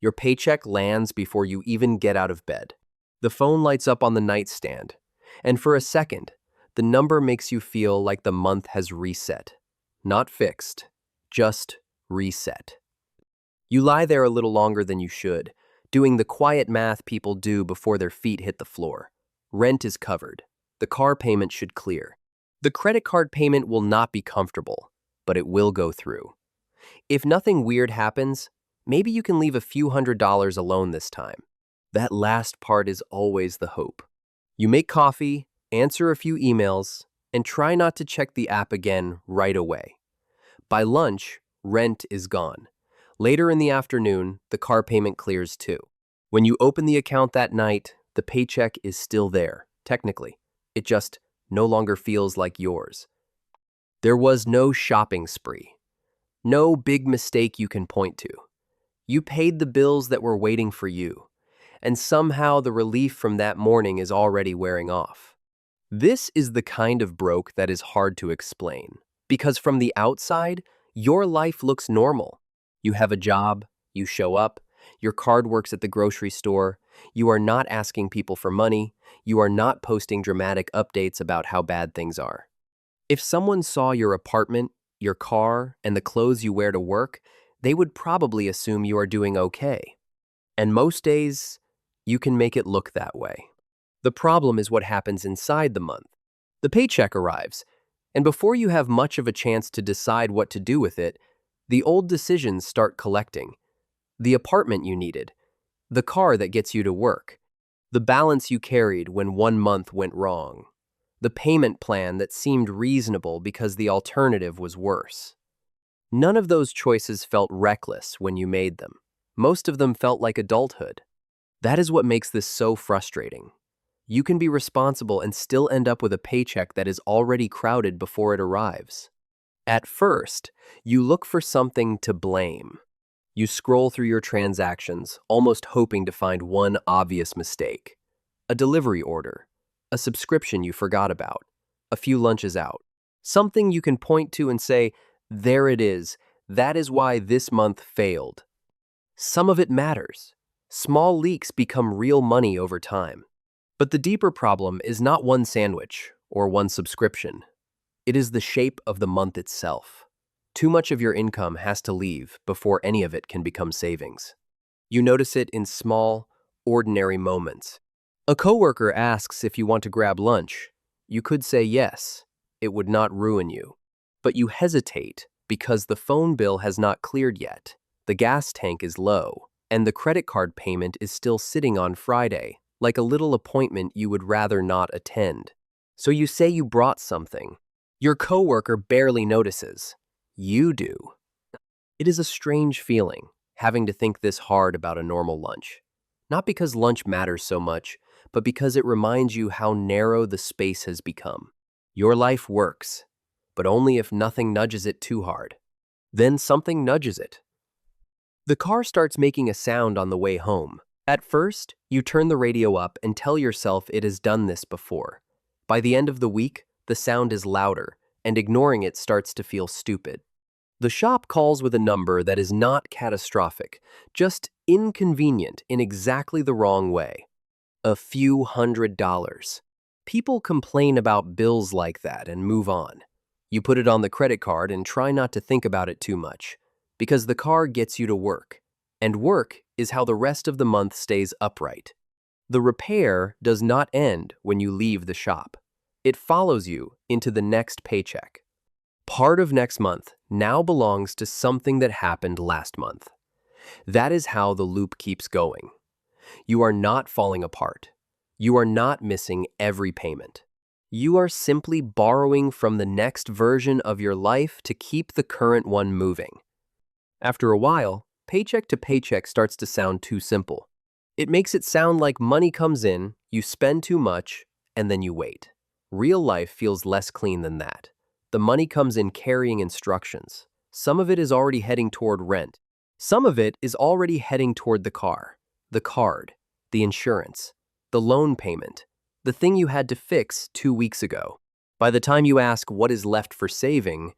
Your paycheck lands before you even get out of bed. The phone lights up on the nightstand, and for a second, the number makes you feel like the month has reset. Not fixed, just reset. You lie there a little longer than you should, doing the quiet math people do before their feet hit the floor. Rent is covered. The car payment should clear. The credit card payment will not be comfortable, but it will go through. If nothing weird happens, maybe you can leave a few $100s alone this time. That last part is always the hope. You make coffee, answer a few emails, and try not to check the app again right away. By lunch, rent is gone. Later in the afternoon, the car payment clears too. When you open the account that night, the paycheck is still there, technically. It just no longer feels like yours. There was no shopping spree. No big mistake you can point to. You paid the bills that were waiting for you, and somehow the relief from that morning is already wearing off. This is the kind of broke that is hard to explain, because from the outside, your life looks normal. You have a job, you show up, your card works at the grocery store, you are not asking people for money, you are not posting dramatic updates about how bad things are. If someone saw your apartment, your car, and the clothes you wear to work, they would probably assume you are doing okay. And most days, you can make it look that way. The problem is what happens inside the month. The paycheck arrives, and before you have much of a chance to decide what to do with it, the old decisions start collecting. The apartment you needed, the car that gets you to work, the balance you carried when one month went wrong, the payment plan that seemed reasonable because the alternative was worse. None of those choices felt reckless when you made them. Most of them felt like adulthood. That is what makes this so frustrating. You can be responsible and still end up with a paycheck that is already crowded before it arrives. At first, you look for something to blame. You scroll through your transactions, almost hoping to find one obvious mistake. A delivery order, a subscription you forgot about, a few lunches out. Something you can point to and say, there it is, that is why this month failed. Some of it matters. Small leaks become real money over time. But the deeper problem is not one sandwich or one subscription. It is the shape of the month itself. Too much of your income has to leave before any of it can become savings. You notice it in small, ordinary moments. A coworker asks if you want to grab lunch. You could say yes. It would not ruin you. But you hesitate because the phone bill has not cleared yet, the gas tank is low, and the credit card payment is still sitting on Friday, like a little appointment you would rather not attend. So you say you brought something. Your coworker barely notices. You do. It is a strange feeling, having to think this hard about a normal lunch. Not because lunch matters so much, but because it reminds you how narrow the space has become. Your life works, but only if nothing nudges it too hard. Then something nudges it. The car starts making a sound on the way home. At first, you turn the radio up and tell yourself it has done this before. By the end of the week, the sound is louder, and ignoring it starts to feel stupid. The shop calls with a number that is not catastrophic, just inconvenient in exactly the wrong way. A few $100s. People complain about bills like that and move on. You put it on the credit card and try not to think about it too much, because the car gets you to work, and work is how the rest of the month stays upright. The repair does not end when you leave the shop. It follows you into the next paycheck. Part of next month now belongs to something that happened last month. That is how the loop keeps going. You are not falling apart. You are not missing every payment. You are simply borrowing from the next version of your life to keep the current one moving. After a while, paycheck to paycheck starts to sound too simple. It makes it sound like money comes in, you spend too much, and then you wait. Real life feels less clean than that. The money comes in carrying instructions. Some of it is already heading toward rent. Some of it is already heading toward the car, the card, the insurance, the loan payment, the thing you had to fix 2 weeks ago. By the time you ask what is left for saving,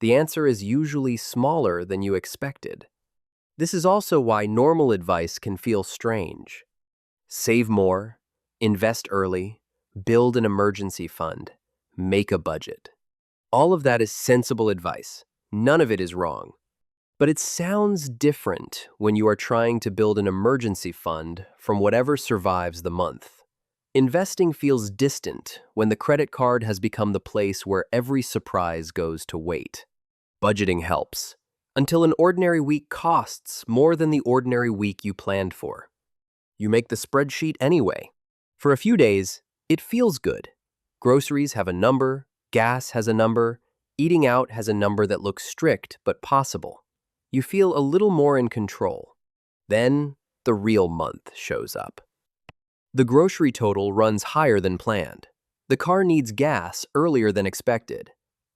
the answer is usually smaller than you expected. This is also why normal advice can feel strange. Save more, invest early, build an emergency fund, make a budget. All of that is sensible advice. None of it is wrong. But it sounds different when you are trying to build an emergency fund from whatever survives the month. Investing feels distant when the credit card has become the place where every surprise goes to wait. Budgeting helps, until an ordinary week costs more than the ordinary week you planned for. You make the spreadsheet anyway. For a few days, it feels good. Groceries have a number, gas has a number, eating out has a number that looks strict but possible. You feel a little more in control. Then, the real month shows up. The grocery total runs higher than planned. The car needs gas earlier than expected.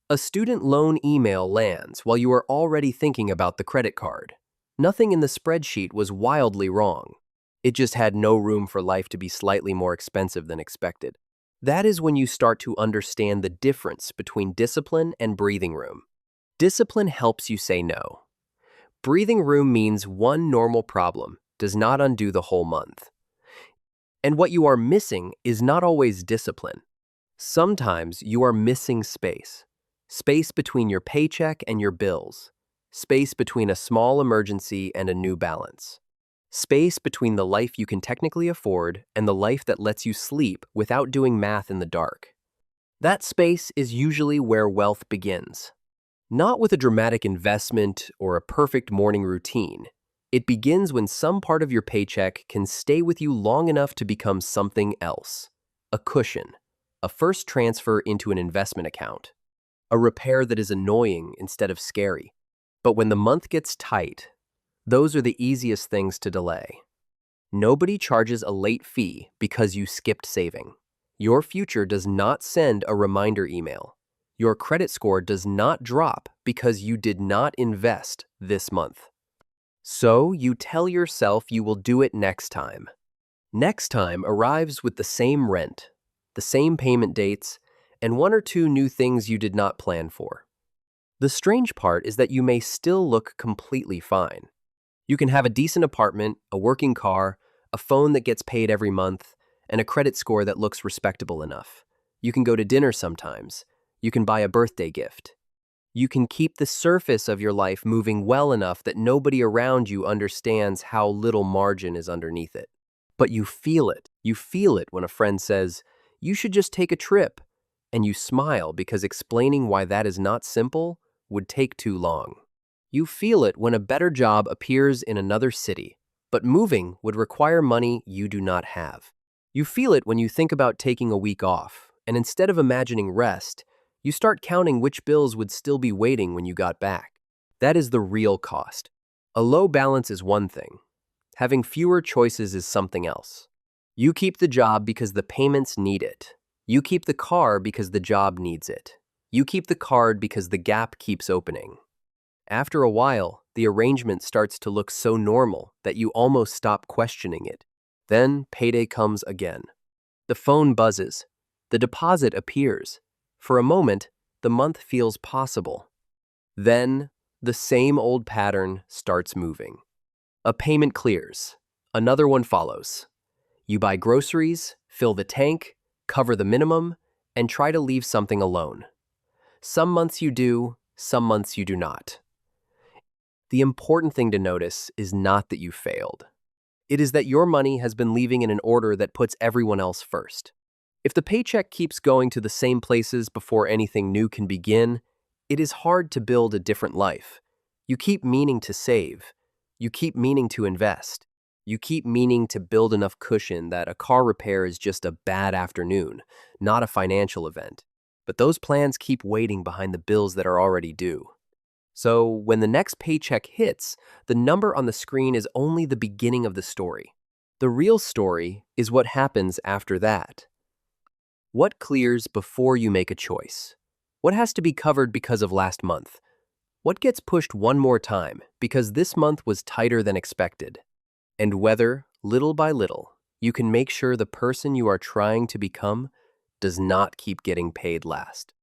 A student loan email lands while you are already thinking about the credit card. Nothing in the spreadsheet was wildly wrong. It just had no room for life to be slightly more expensive than expected. That is when you start to understand the difference between discipline and breathing room. Discipline helps you say no. Breathing room means one normal problem does not undo the whole month. And what you are missing is not always discipline. Sometimes you are missing space. Space between your paycheck and your bills. Space between a small emergency and a new balance. Space between the life you can technically afford and the life that lets you sleep without doing math in the dark. That space is usually where wealth begins. Not with a dramatic investment or a perfect morning routine. It begins when some part of your paycheck can stay with you long enough to become something else. A cushion, a first transfer into an investment account, a repair that is annoying instead of scary. But when the month gets tight, those are the easiest things to delay. Nobody charges a late fee because you skipped saving. Your future does not send a reminder email. Your credit score does not drop because you did not invest this month. So you tell yourself you will do it next time. Next time arrives with the same rent, the same payment dates, and one or two new things you did not plan for. The strange part is that you may still look completely fine. You can have a decent apartment, a working car, a phone that gets paid every month, and a credit score that looks respectable enough. You can go to dinner sometimes. You can buy a birthday gift. You can keep the surface of your life moving well enough that nobody around you understands how little margin is underneath it. But you feel it. You feel it when a friend says, "You should just take a trip," and you smile because explaining why that is not simple would take too long. You feel it when a better job appears in another city, but moving would require money you do not have. You feel it when you think about taking a week off, and instead of imagining rest, you start counting which bills would still be waiting when you got back. That is the real cost. A low balance is one thing. Having fewer choices is something else. You keep the job because the payments need it. You keep the car because the job needs it. You keep the card because the gap keeps opening. After a while, the arrangement starts to look so normal that you almost stop questioning it. Then payday comes again. The phone buzzes. The deposit appears. For a moment, the month feels possible. Then, the same old pattern starts moving. A payment clears. Another one follows. You buy groceries, fill the tank, cover the minimum, and try to leave something alone. Some months you do, some months you do not. The important thing to notice is not that you failed. It is that your money has been leaving in an order that puts everyone else first. If the paycheck keeps going to the same places before anything new can begin, it is hard to build a different life. You keep meaning to save. You keep meaning to invest. You keep meaning to build enough cushion that a car repair is just a bad afternoon, not a financial event. But those plans keep waiting behind the bills that are already due. So when the next paycheck hits, the number on the screen is only the beginning of the story. The real story is what happens after that. What clears before you make a choice? What has to be covered because of last month? What gets pushed one more time because this month was tighter than expected? And whether, little by little, you can make sure the person you are trying to become does not keep getting paid last.